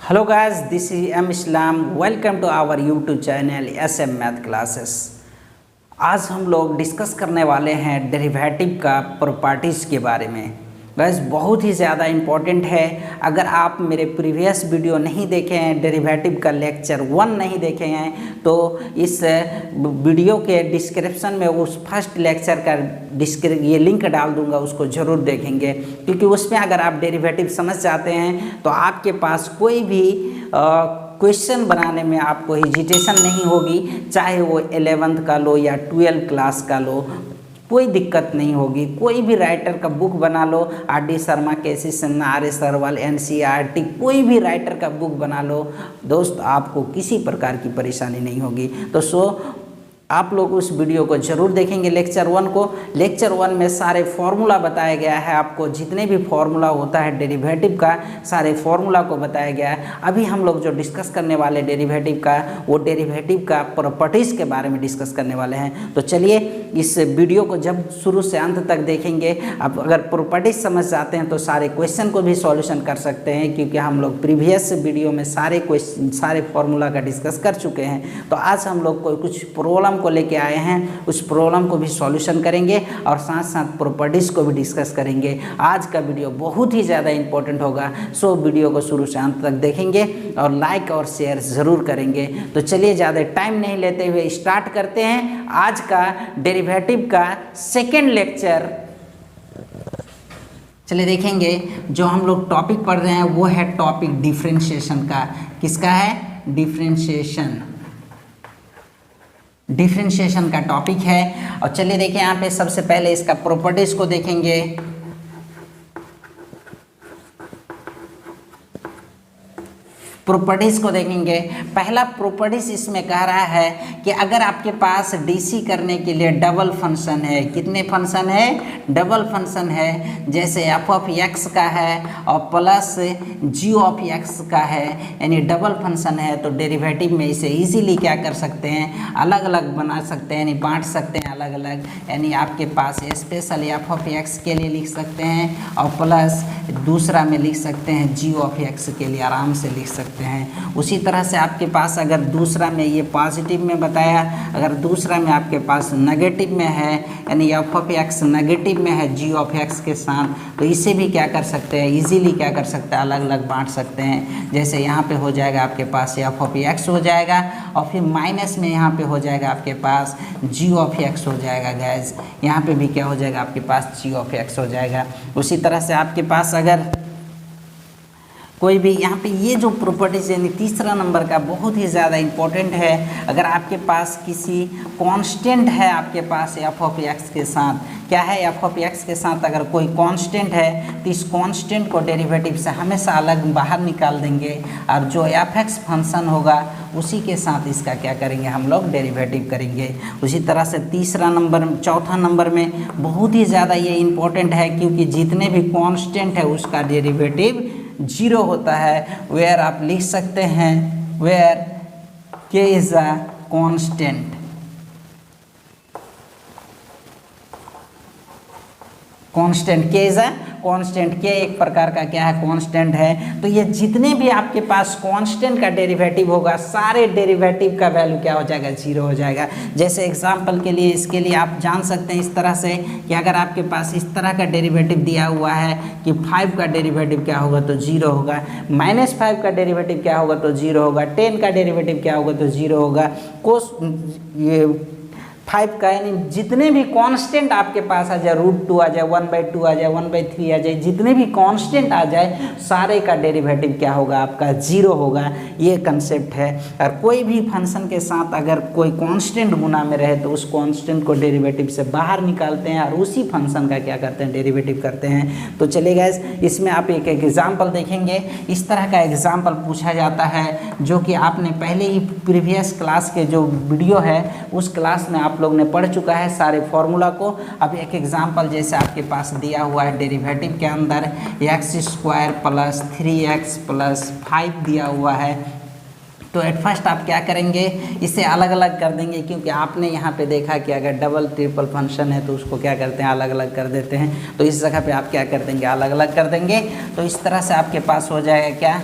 Hello guys, this is M Islam. Welcome to our YouTube channel SM Math Classes. आज हम लोग discuss करने वाले हैं डेरिवेटिव का प्रॉपर्टीज़ के बारे में। बस बहुत ही ज़्यादा इम्पॉर्टेंट है। अगर आप मेरे प्रीवियस वीडियो नहीं देखे हैं, डेरिवेटिव का लेक्चर 1 नहीं देखे हैं, तो इस वीडियो के डिस्क्रिप्शन में उस फर्स्ट लेक्चर का ये लिंक डाल दूंगा, उसको ज़रूर देखेंगे, क्योंकि उसमें अगर आप डेरिवेटिव समझ जाते हैं तो आपके पास कोई भी क्वेश्चन बनाने में आपको हेजिटेशन नहीं होगी। चाहे वो 11th का लो या 12th क्लास का लो, कोई दिक्कत नहीं होगी। कोई भी राइटर का बुक बना लो, RD Sharma, KC Sinha, RS Agarwal, NCERT, कोई भी राइटर का बुक बना लो दोस्त, आपको किसी प्रकार की परेशानी नहीं होगी। तो आप लोग उस वीडियो को ज़रूर देखेंगे, लेक्चर 1 को। लेक्चर 1 में सारे फॉर्मूला बताया गया है, आपको जितने भी फॉर्मूला होता है डेरिवेटिव का, सारे फॉर्मूला को बताया गया है। अभी हम लोग जो डिस्कस करने वाले डेरिवेटिव का, वो डेरिवेटिव का प्रॉपर्टीज़ के बारे में डिस्कस करने वाले हैं। तो चलिए इस वीडियो को जब शुरू से अंत तक देखेंगे, अब अगर प्रॉपर्टीज़ समझ जाते हैं तो सारे क्वेश्चन को भी सॉल्यूशन कर सकते हैं, क्योंकि हम लोग प्रीवियस वीडियो में सारे फॉर्मूला का डिस्कस कर चुके हैं। तो आज हम लोग कुछ प्रॉब्लम को लेके आए हैं, उस प्रॉब्लम को भी सॉल्यूशन करेंगे और साथ साथ प्रॉपर्टीज़ को भी डिस्कस करेंगे। आज का वीडियो बहुत ही ज़्यादा इंपॉर्टेंट होगा, सो वीडियो को शुरू से अंत तक देखेंगे और लाइक और शेयर ज़रूर करेंगे। तो चलिए ज़्यादा टाइम नहीं लेते हुए स्टार्ट करते हैं आज का डेरिवेटिव का सेकेंड लेक्चर। चलिए देखेंगे, जो हम लोग टॉपिक पढ़ रहे हैं वो है टॉपिक डिफरेंशिएशन का। किसका है? डिफरेंशिएशन का टॉपिक है। और चलिए देखिए, यहाँ पे सबसे पहले इसका प्रॉपर्टीज को देखेंगे। प्रॉपर्टीज को देखेंगे। पहला प्रॉपर्टीज इसमें कह रहा है कि अगर आपके पास डीसी करने के लिए डबल फंक्शन है, कितने फंक्शन है? डबल फंक्शन है। जैसे एफ ऑफ एक्स का है और प्लस जी ऑफ एक्स का है, यानी डबल फंक्शन है, तो डेरिवेटिव में इसे इजीली क्या कर सकते हैं? अलग अलग बना सकते हैं, यानी बांट सकते हैं अलग अलग। यानी आपके पास स्पेशल एफ ऑफ एक्स के लिए लिख सकते हैं और प्लस दूसरा में लिख सकते हैं जी ऑफ एक्स के लिए, आराम से लिख सकते हैं। उसी तरह से आपके पास अगर दूसरा में ये पॉजिटिव में बताया, अगर दूसरा में आपके पास नेगेटिव में है, यानी एफ ऑफ एक्स नेगेटिव में है जी ऑफ एक्स के साथ, तो इसे भी क्या कर सकते हैं? इजीली क्या कर सकते हैं? अलग अलग बांट सकते हैं। जैसे यहाँ पे हो जाएगा आपके पास एफ ऑफ एक्स हो जाएगा और फिर माइनस में यहाँ पे हो जाएगा आपके पास जी ऑफ एक्स हो जाएगा। गैस यहाँ पे भी क्या हो जाएगा? आपके पास जी ऑफ एक्स हो जाएगा। उसी तरह से आपके पास अगर कोई भी यहाँ पे ये जो प्रॉपर्टीज यानी तीसरा नंबर का बहुत ही ज़्यादा इम्पोर्टेंट है। अगर आपके पास किसी कांस्टेंट है, आपके पास एफ ऑफ एक्स के साथ क्या है? एफ ऑफ एक्स के साथ अगर कोई कांस्टेंट है तो इस कांस्टेंट को डेरिवेटिव से हमेशा अलग बाहर निकाल देंगे और जो एफ एक्स फंक्शन होगा उसी के साथ इसका क्या करेंगे? हम लोग डेरिवेटिव करेंगे। उसी तरह से चौथा नंबर में बहुत ही ज़्यादा ये इम्पोर्टेंट है, क्योंकि जितने भी कांस्टेंट है उसका डेरिवेटिव 0 होता है। वेयर आप लिख सकते हैं वेयर के इज अ कांस्टेंट। कांस्टेंट के इज अ कांस्टेंट, के एक प्रकार का क्या है? कांस्टेंट है। तो ये जितने भी आपके पास कांस्टेंट का डेरिवेटिव होगा, सारे डेरिवेटिव का वैल्यू क्या हो जाएगा? 0 हो जाएगा। जैसे एग्जांपल के लिए इसके लिए आप जान सकते हैं इस तरह से कि अगर आपके पास इस तरह का डेरिवेटिव दिया हुआ है कि 5 का डेरिवेटिव क्या होगा? तो 0 होगा। -5 का डेरिवेटिव क्या होगा? तो 0 होगा। 10 का डेरिवेटिव क्या होगा? तो 0 होगा। ये 5 का, यानी जितने भी कांस्टेंट आपके पास आ जाए, √2 आ जाए, 1/2 आ जाए, 1/3 आ जाए, जितने भी कांस्टेंट आ जाए सारे का डेरिवेटिव क्या होगा? आपका 0 होगा। ये कंसेप्ट है। और कोई भी फंक्शन के साथ अगर कोई कांस्टेंट गुना में रहे तो उस कांस्टेंट को डेरिवेटिव से बाहर निकालते हैं और उसी फंक्शन का क्या करते हैं? डेरिवेटिव करते हैं। तो चलिए गाइस, इसमें आप एक एग्जाम्पल देखेंगे। इस तरह का एग्जाम्पल पूछा जाता है, जो कि आपने पहले ही प्रीवियस क्लास के जो वीडियो है उस क्लास में आप लोग ने पढ़ चुका है सारे फॉर्मूला को। अब एक एग्जांपल जैसे आपके पास दिया हुआ है डेरिवेटिव के अंदर x² + 3x + 5 दिया हुआ है, तो एट फर्स्ट आप क्या करेंगे? इसे अलग अलग कर देंगे, क्योंकि आपने यहाँ पे देखा कि अगर डबल ट्रिपल फंक्शन है तो उसको क्या करते हैं? अलग अलग कर देते हैं। तो इस जगह पे आप क्या कर देंगे? अलग अलग कर देंगे। तो इस तरह से आपके पास हो जाएगा क्या?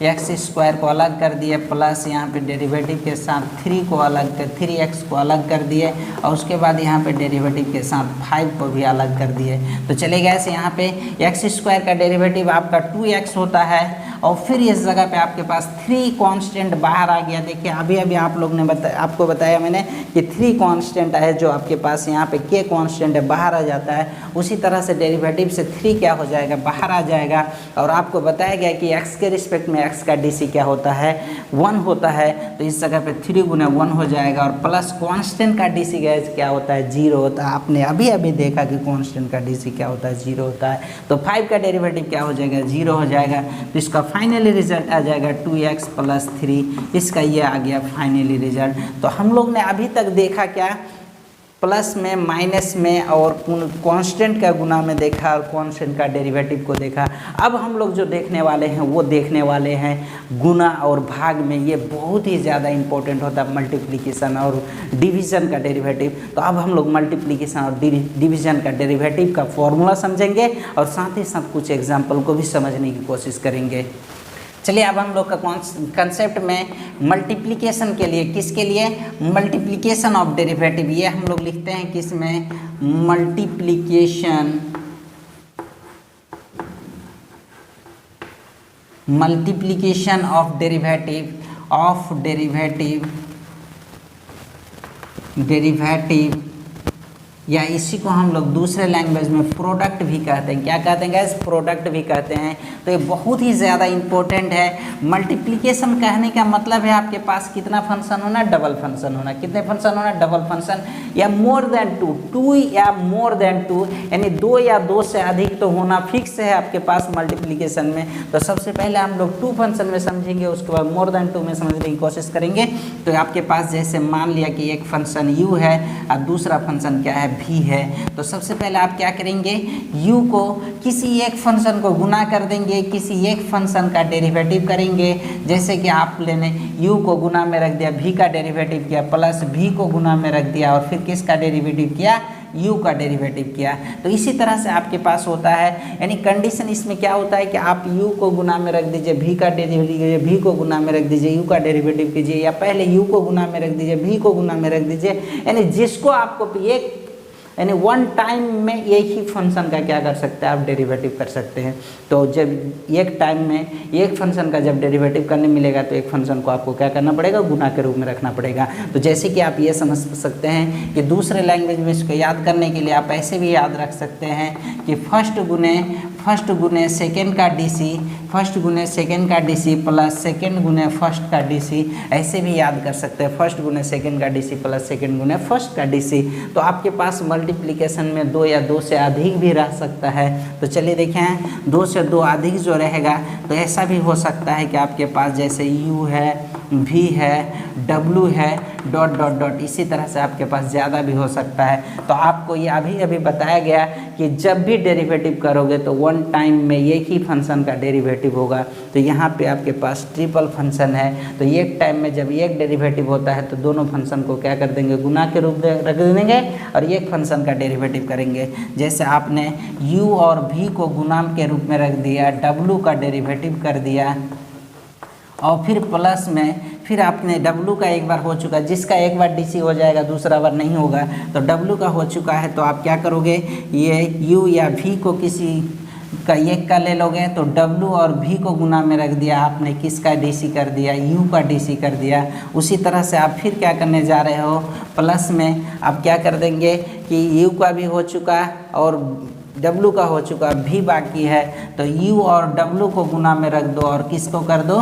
एक्स स्क्वायर को अलग कर दिए, प्लस यहाँ पे डेरिवेटिव के साथ 3 को अलग कर 3x को अलग कर दिए, और उसके बाद यहाँ पे डेरिवेटिव के साथ 5 को भी अलग कर दिए। तो चले गए से यहाँ पे एक्स स्क्वायर का डेरिवेटिव आपका 2x होता है, और फिर इस जगह पे आपके पास 3 कांस्टेंट बाहर आ गया। देखिए अभी अभी आप लोग ने आपको बताया मैंने कि 3 कांस्टेंट है जो आपके पास यहाँ पे k कांस्टेंट है बाहर आ जाता है, उसी तरह से डेरिवेटिव से 3 क्या हो जाएगा, बाहर आ जाएगा। और आपको बताया गया कि x के रिस्पेक्ट में x का DC क्या होता है, 1 होता है, तो इस जगह पे 3 गुना 1 हो जाएगा, और प्लस कांस्टेंट का DC क्या होता है, 0 होता है। आपने अभी अभी देखा कि कांस्टेंट का DC क्या होता है, 0 होता है। तो 5 का डेरिवेटिव क्या हो जाएगा, 0 हो जाएगा। तो इसका फाइनली रिजल्ट आ जाएगा 2x + 3, इसका ये आ गया फाइनली रिजल्ट। तो हम लोग ने अभी तक देखा क्या, प्लस में, माइनस में, और कांस्टेंट का गुना में देखा, और कांस्टेंट का डेरिवेटिव को देखा। अब हम लोग जो देखने वाले हैं वो देखने वाले हैं गुना और भाग में। ये बहुत ही ज़्यादा इंपॉर्टेंट होता है, मल्टीप्लिकेशन और डिवीज़न का डेरिवेटिव। तो अब हम लोग मल्टीप्लिकेशन और डिवीज़न का डेरिवेटिव का फॉर्मूला समझेंगे, और साथ ही साथ कुछ एग्जाम्पल को भी समझने की कोशिश करेंगे। चलिए अब हम लोग का कंसेप्ट में मल्टीप्लिकेशन के लिए, किसके लिए, मल्टीप्लिकेशन ऑफ डेरिवेटिव, ये हम लोग लिखते हैं किसमें, मल्टीप्लिकेशन ऑफ डेरिवेटिव, या इसी को हम लोग दूसरे लैंग्वेज में प्रोडक्ट भी कहते हैं। क्या कहते हैं गाइस, प्रोडक्ट भी कहते हैं। तो ये बहुत ही ज़्यादा इंपॉर्टेंट है। मल्टीप्लिकेशन कहने का मतलब है आपके पास कितना फंक्शन होना, डबल फंक्शन होना। कितने फंक्शन होना, डबल फंक्शन, या मोर देन 2 या मोर देन 2, यानी 2 या 2 से अधिक तो होना फिक्स है आपके पास मल्टीप्लिकेशन में। तो सबसे पहले हम लोग 2 फंक्शन में समझेंगे, उसके बाद मोर देन 2 में समझने की कोशिश करेंगे। तो आपके पास जैसे मान लिया कि एक फंक्शन u है और दूसरा फंक्शन क्या है, v है। तो सबसे पहले आप क्या करेंगे, u को किसी एक फंक्शन को गुना कर देंगे, किसी एक फंक्शन का डेरिवेटिव करेंगे। जैसे कि आप लेने u को गुना में रख दिया, v का डेरिवेटिव किया, प्लस v को गुना में रख दिया, और फिर किसका डेरिवेटिव किया, u का डेरिवेटिव किया। तो इसी तरह से आपके पास होता है, यानी कंडीशन इसमें क्या होता है कि आप u को गुना में रख दीजिए, v का डेरिवेटिव कीजिए, v को गुना में रख दीजिए, u का डेरिवेटिव कीजिए, या पहले u को गुना में रख दीजिए, v को गुना में रख दीजिए। यानी जिसको आपको एक, यानी वन टाइम में एक ही फंक्शन का क्या कर सकते हैं, आप डेरिवेटिव कर सकते हैं। तो जब एक टाइम में एक फंक्शन का जब डेरिवेटिव करने मिलेगा, तो एक फंक्शन को आपको क्या करना पड़ेगा, गुना के रूप में रखना पड़ेगा। तो जैसे कि आप ये समझ सकते हैं कि दूसरे लैंग्वेज में इसको याद करने के लिए आप ऐसे भी याद रख सकते हैं कि फर्स्ट गुने सेकेंड का DC, फर्स्ट गुने सेकेंड का DC प्लस सेकेंड गुने फर्स्ट का DC, ऐसे भी याद कर सकते हैं, फर्स्ट गुने सेकेंड का DC प्लस सेकेंड गुने फर्स्ट का DC। तो आपके पास मल्टीप्लिकेशन में 2 या 2 से अधिक भी रह सकता है। तो चलिए देखें, 2 से 2 अधिक जो रहेगा, तो ऐसा भी हो सकता है कि आपके पास जैसे u है, v है, w है, डॉट डॉट डॉट, इसी तरह से आपके पास ज़्यादा भी हो सकता है। तो आपको ये अभी बताया गया कि जब भी डेरिवेटिव करोगे तो वन टाइम में एक ही फंक्शन का डेरिवेटिव होगा। तो यहाँ पे आपके पास ट्रिपल फंक्शन है, तो एक टाइम में जब एक डेरिवेटिव होता है तो दोनों फंक्शन को क्या कर देंगे, गुना के रूप में रख देंगे, और एक फंक्शन का डेरिवेटिव करेंगे। जैसे आपने u और v को गुना के रूप में रख दिया, w का डेरिवेटिव कर दिया, और फिर प्लस में फिर आपने w का एक बार हो चुका, जिसका एक बार DC हो जाएगा दूसरा बार नहीं होगा। तो w का हो चुका है, तो आप क्या करोगे, ये u या v को किसी का एक का ले लोगे, तो w और v को गुना में रख दिया, आपने किसका DC कर दिया, u का DC कर दिया। उसी तरह से आप फिर क्या करने जा रहे हो, प्लस में आप क्या कर देंगे कि u का भी हो चुका और w का हो चुका, v बाकी है, तो u और w को गुना में रख दो, और किसको कर दो,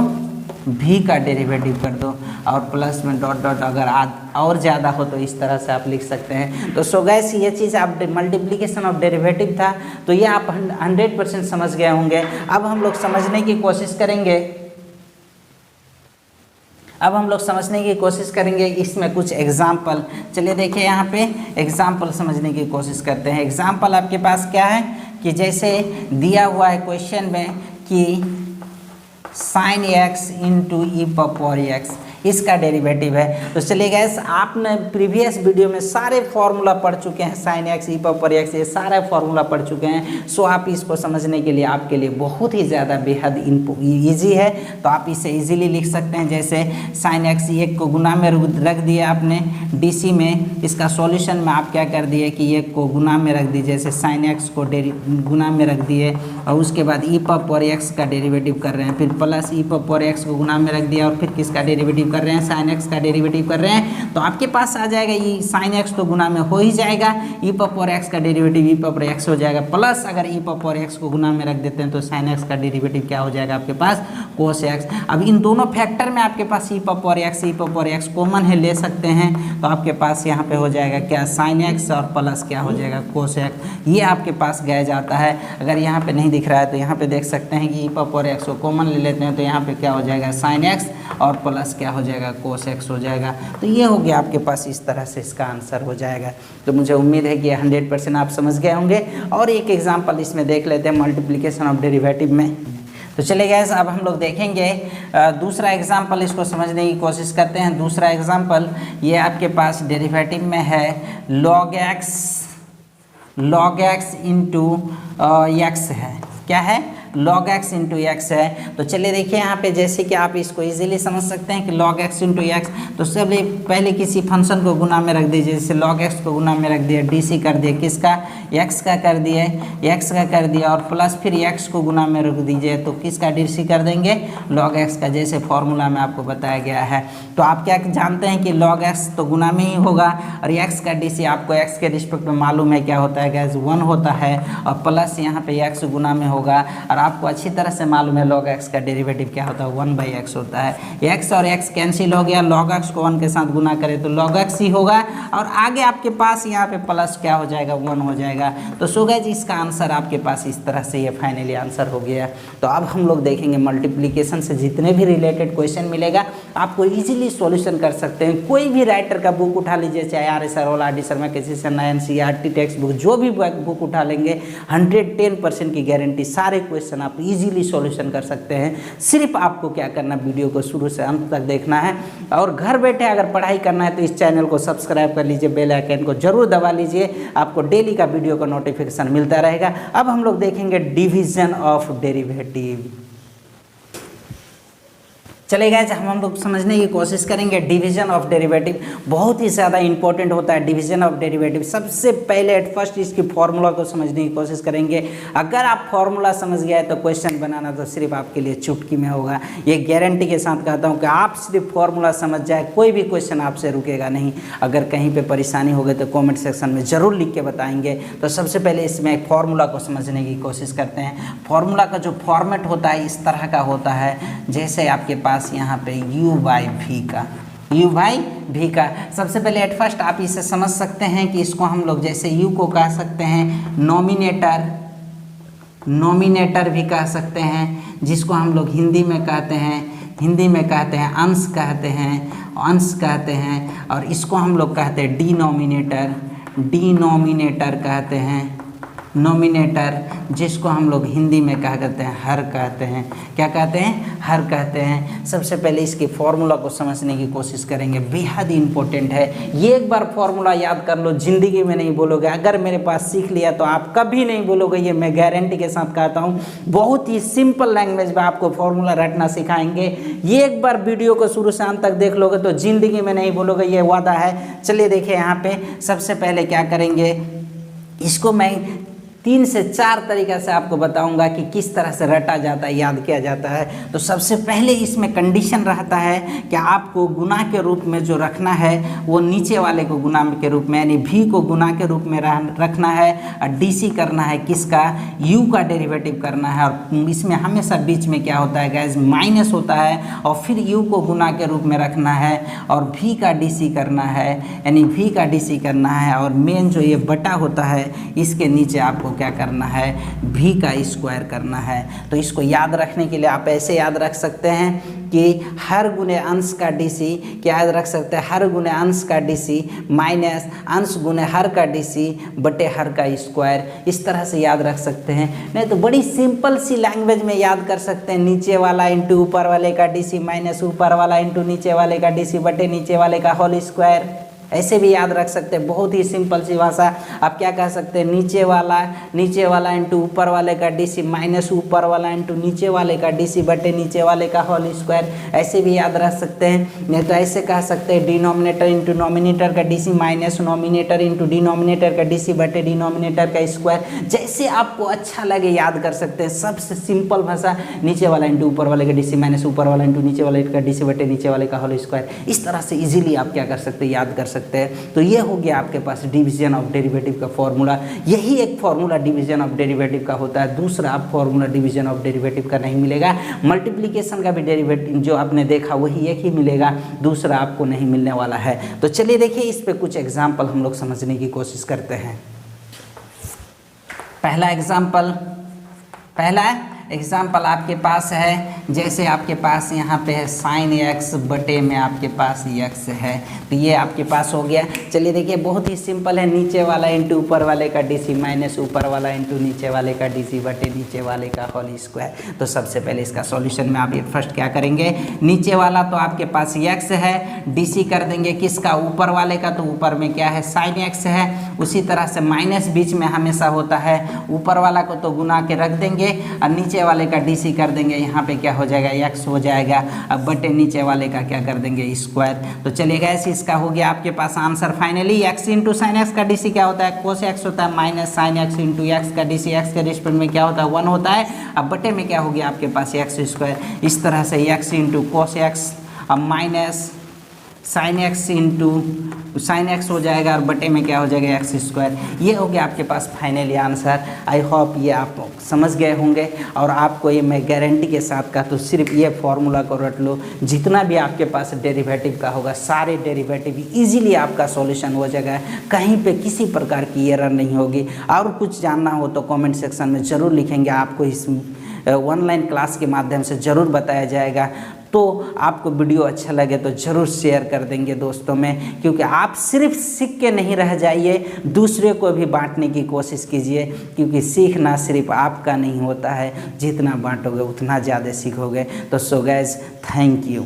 v का डेरिवेटिव कर दो, और प्लस में डॉट डॉट, अगर और ज़्यादा हो तो इस तरह से आप लिख सकते हैं। तो सो गैस ये चीज़ आप मल्टीप्लिकेशन ऑफ डेरिवेटिव था, तो ये आप 100% समझ गए होंगे। अब हम लोग समझने की कोशिश करेंगे, इसमें कुछ एग्जाम्पल। चलिए देखिए यहाँ पे एग्जाम्पल समझने की कोशिश करते हैं। एग्जाम्पल आपके पास क्या है कि जैसे दिया हुआ है क्वेश्चन में कि sin x इंटू ई पावर x, इसका डेरिवेटिव है। तो चलिए गाइस, आपने प्रीवियस वीडियो में सारे फॉर्मूला पढ़ चुके हैं, साइन एक्स ई पावर एक्स, ये सारा फॉर्मूला पढ़ चुके हैं। सो आप इसको समझने के लिए आपके लिए बहुत ही ज़्यादा बेहद ईजी है। तो आप इसे इजीली लिख सकते हैं, जैसे साइन एक्स एक को गुना में रख दिए आपने डीसी में, इसका सॉल्यूशन में आप क्या कर दिए कि एक को गुना में रख दिए, जैसे साइन एक्स को गुना में रख दिए और उसके बाद ई पावर एक्स का डेरिवेटिव कर रहे हैं, फिर प्लस ई पावर एक्स को गुना में रख दिया और फिर किसका डेरिवेटिव कर रहे हैं, साइन एक्स का डेरिवेटिव कर रहे हैं। तो आपके पास आ जाएगा ये साइन एक्स तो गुना में हो ही जाएगा, ई पावर एक्स का डेरिवेटिव ई पावर एक्स हो जाएगा, प्लस अगर ई पावर एक्स को गुना में रख देते हैं तो साइन एक्स का डेरिवेटिव क्या हो जाएगा आपके पास, कोस एक्स। अब इन दोनों फैक्टर में आपके पास ई पावर एक्स कॉमन है, ले सकते हैं। तो आपके पास यहाँ पे हो जाएगा क्या, साइन एक्स और प्लस क्या हो जाएगा, कोस एक्स। ये आपके पास गया जाता है। अगर यहाँ पे नहीं दिख रहा है तो यहाँ पे देख सकते हैं कि ई पावर एक्स को कॉमन ले लेते हैं, तो यहाँ पे क्या हो जाएगा, साइन एक्स और प्लस क्या हो जाएगा, कोस एक्स हो जाएगा। तो ये हो गया आपके पास, इस तरह से इसका आंसर हो जाएगा। तो मुझे उम्मीद है कि 100% आप समझ गए होंगे। और एक एग्जाम्पल इसमें देख लेते हैं मल्टीप्लिकेशन ऑफ डेरिवेटिव में। तो चलिए गाइस, अब हम लोग देखेंगे दूसरा एग्जाम्पल, इसको समझने की कोशिश करते हैं। दूसरा एग्जाम्पल ये आपके पास डेरिवेटिव में है log x इंटू एक्स है, क्या है, log x इंटू एक्स है। तो चलिए देखिए यहाँ पे, जैसे कि आप इसको इजीली समझ सकते हैं कि log x इंटू एक्स, तो सबसे पहले किसी फंक्शन को गुना में रख दीजिए, जैसे log x को गुना में रख दिया, डी कर दिए, किसका, x का कर दिए, x का कर दिया और प्लस फिर x को गुना में रख दीजिए, तो किसका डी कर देंगे, log x का, जैसे फॉर्मूला में आपको बताया गया है। तो आप क्या जानते हैं कि log x तो गुना में ही होगा और x का डी आपको x के रिस्पेक्ट में मालूम है क्या होता है गैस, 1 होता है, और प्लस यहाँ पे x गुना में होगा। और आपको अच्छी तरह से मालूम है log x का डेरिवेटिव क्या होता है, 1/x होता है। x और x कैंसिल हो गया, log x को 1 के साथ गुना करें तो log x ही होगा, और आगे आपके पास यहाँ पे प्लस क्या हो जाएगा, 1 हो जाएगा। तो सो गाइस, इसका आंसर आपके पास इस तरह से ये फाइनली आंसर हो गया। तो अब हम लोग देखेंगे मल्टीप्लिकेशन से जितने भी रिलेटेड क्वेश्चन मिलेगा आपको इजीली सॉल्यूशन कर सकते हैं। कोई भी राइटर का बुक उठा लीजिए, चाहे RS रोल, RD शर्मा, किसी से NCERT टेक्स्ट बुक, जो भी बुक उठा लेंगे 110% की गारंटी, सारे क्वेश्चन आप इजीली सॉल्यूशन कर सकते हैं। सिर्फ आपको क्या करना, वीडियो को शुरू से अंत तक देखना है, और घर बैठे अगर पढ़ाई करना है तो इस चैनल को सब्सक्राइब कर लीजिए, बेल आइकन को जरूर दबा लीजिए, आपको डेली का वीडियो का नोटिफिकेशन मिलता रहेगा। अब हम लोग देखेंगे डिवीजन ऑफ डेरिवेटिव। चलेगा, हम लोग समझने की कोशिश करेंगे डिवीजन ऑफ डेरिवेटिव। बहुत ही ज़्यादा इंपॉर्टेंट होता है डिवीजन ऑफ डेरिवेटिव। सबसे पहले एट फर्स्ट इसकी फॉर्मूला को समझने की कोशिश करेंगे। अगर आप फॉर्मूला समझ गए तो क्वेश्चन बनाना तो सिर्फ आपके लिए चुटकी में होगा। ये गारंटी के साथ कहता हूँ कि आप सिर्फ फॉर्मूला समझ जाए, कोई भी क्वेश्चन आपसे रुकेगा नहीं। अगर कहीं पर परेशानी हो गई तो कॉमेंट सेक्शन में ज़रूर लिख के बताएंगे। तो सबसे पहले इसमें एक फार्मूला को समझने की कोशिश करते हैं। फार्मूला का जो फॉर्मेट होता है इस तरह का होता है, जैसे आपके पास यहाँ पे u बाई v का। सबसे पहले एट फर्स्ट आप इसे समझ सकते हैं कि इसको हम लोग जैसे u को कह सकते हैं नोमिनेटर भी कह सकते हैं, जिसको हम लोग हिंदी में कहते हैं अंश कहते हैं, और इसको हम लोग कहते हैं डिनोमिनेटर कहते हैं, नोमिनेटर, जिसको हम लोग हिंदी में क्या कहते हैं, हर कहते हैं। क्या कहते हैं, हर कहते हैं। सबसे पहले इसके फॉर्मूला को समझने की कोशिश करेंगे, बेहद इंपॉर्टेंट है। ये एक बार फॉर्मूला याद कर लो, जिंदगी में नहीं बोलोगे। अगर मेरे पास सीख लिया तो आप कभी नहीं बोलोगे, ये मैं गारंटी के साथ कहता हूँ। बहुत ही सिंपल लैंग्वेज में आपको फॉर्मूला रटना सिखाएंगे। ये एक बार वीडियो को शुरू से अंत तक देख लोगे तो जिंदगी में नहीं बोलोगे, ये वादा है। चलिए देखिए, यहाँ पे सबसे पहले क्या करेंगे, इसको मैं 3 से 4 तरीक़े से आपको बताऊंगा कि किस तरह से रटा जाता है, याद किया जाता है। तो सबसे पहले इसमें कंडीशन रहता है कि आपको गुना के रूप में जो रखना है वो नीचे वाले को गुना के रूप में, यानी v को गुना के रूप में रखना है, और dc करना है किसका, u का डेरिवेटिव करना है। और इसमें हमेशा बीच में क्या होता है गाइस, माइनस होता है, और फिर u को गुना के रूप में रखना है और v का dc करना है, यानी v का dc करना है। और मेन जो ये बटा होता है इसके नीचे आपको आपको क्या करना है, v का स्क्वायर करना है। तो इसको याद रखने के लिए आप ऐसे याद रख सकते हैं कि हर गुने अंश का DC, क्या याद रख सकते हैं, हर गुने अंश का DC माइनस अंश गुने हर का DC बटे हर का स्क्वायर, इस तरह से याद रख सकते हैं। नहीं तो बड़ी सिंपल सी लैंग्वेज में याद कर सकते हैं, नीचे वाला इंटू ऊपर वाले का DC माइनस ऊपर वाला इंटू नीचे वाले का DC बटे नीचे वाले का होल स्क्वायर, ऐसे भी याद रख सकते हैं। बहुत ही सिंपल सी भाषा। आप क्या कह सकते हैं, नीचे वाला इंटू ऊपर वाले का DC माइनस ऊपर वाला इंटू नीचे वाले का DC बटे नीचे वाले का होल स्क्वायर, ऐसे भी याद रख सकते हैं। नहीं तो ऐसे कह सकते हैं, डिनोमिनेटर इंटू नॉमिनेटर का DC minus nominator into denominator का DC बटे डिनोमिनेटर का स्क्वायर, जैसे आपको अच्छा लगे याद कर सकते हैं। सबसे सिंपल भाषा, नीचे वाला इंटू ऊपर वाले का DC माइनस ऊपर वाला इंटू नीचे वाले का DC बटे नीचे वाले का होल स्क्वायर, इस तरह से इजीली आप क्या कर सकते हैं, याद कर सकते हैं। तो ये हो गया आपके पास डिवीजन ऑफ डेरिवेटिव का फॉर्मूला। यही एक फॉर्मूला डिवीजन ऑफ डेरिवेटिव का होता है, दूसरा आप फॉर्मूला डिवीजन ऑफ डेरिवेटिव का नहीं मिलेगा। मल्टीप्लिकेशन का भी डेरिवेटिव जो आपने देखा वही एक ही मिलेगा, दूसरा आपको नहीं मिलने वाला है। तो चलिए देखिए इस पे कुछ एग्जाम्पल हम लोग समझने की कोशिश करते हैं। पहला एग्जाम्पल आपके पास है, जैसे आपके पास यहाँ पे है साइन x बटे में आपके पास x है, तो ये आपके पास हो गया। चलिए देखिए बहुत ही सिंपल है, नीचे वाला इंटू ऊपर वाले का DC माइनस ऊपर वाला इंटू नीचे वाले का DC बटे नीचे वाले का होल स्क्वायर। तो सबसे पहले इसका सॉल्यूशन में आप ये फर्स्ट क्या करेंगे, नीचे वाला तो आपके पास x है, DC कर देंगे किसका, ऊपर वाले का, तो ऊपर में क्या है साइन x है। उसी तरह से माइनस बीच में हमेशा होता है, ऊपर वाला को तो गुना के रख देंगे और नीचे वाले का DC कर देंगे, यहाँ पे क्या हो जाएगा x हो जाएगा। अब बटे नीचे वाले का क्या कर देंगे स्क्वायर। तो चलिएगा ऐसे इसका हो गया आपके पास answer. Finally x into sine x का DC क्या होता है, कोस x होता है, minus sine x into x का DC, x के रिस्पेक्ट में क्या होता है 1 होता है। अब बटे में क्या हो गया आपके पास x स्क्वायर। इस तरह से x इंटू कोस x अब minus sine x into sine x हो जाएगा और बटे में क्या हो जाएगा x स्क्वायर। ये हो गया आपके पास फाइनली आंसर। आई होप ये आप समझ गए होंगे और आपको ये मैं गारंटी के साथ का, तो सिर्फ ये फॉर्मूला को रट लो, जितना भी आपके पास डेरिवेटिव का होगा सारे डेरिवेटिव इजीली आपका सॉल्यूशन हो जाएगा, कहीं पे किसी प्रकार की एरर नहीं होगी। और कुछ जानना हो तो कमेंट सेक्शन में ज़रूर लिखेंगे, आपको इस ऑनलाइन क्लास के माध्यम से ज़रूर बताया जाएगा। तो आपको वीडियो अच्छा लगे तो ज़रूर शेयर कर देंगे दोस्तों में, क्योंकि आप सिर्फ सीख के नहीं रह जाइए, दूसरे को भी बांटने की कोशिश कीजिए, क्योंकि सीखना सिर्फ आपका नहीं होता है, जितना बांटोगे उतना ज़्यादा सीखोगे। तो सो गाइस, थैंक यू।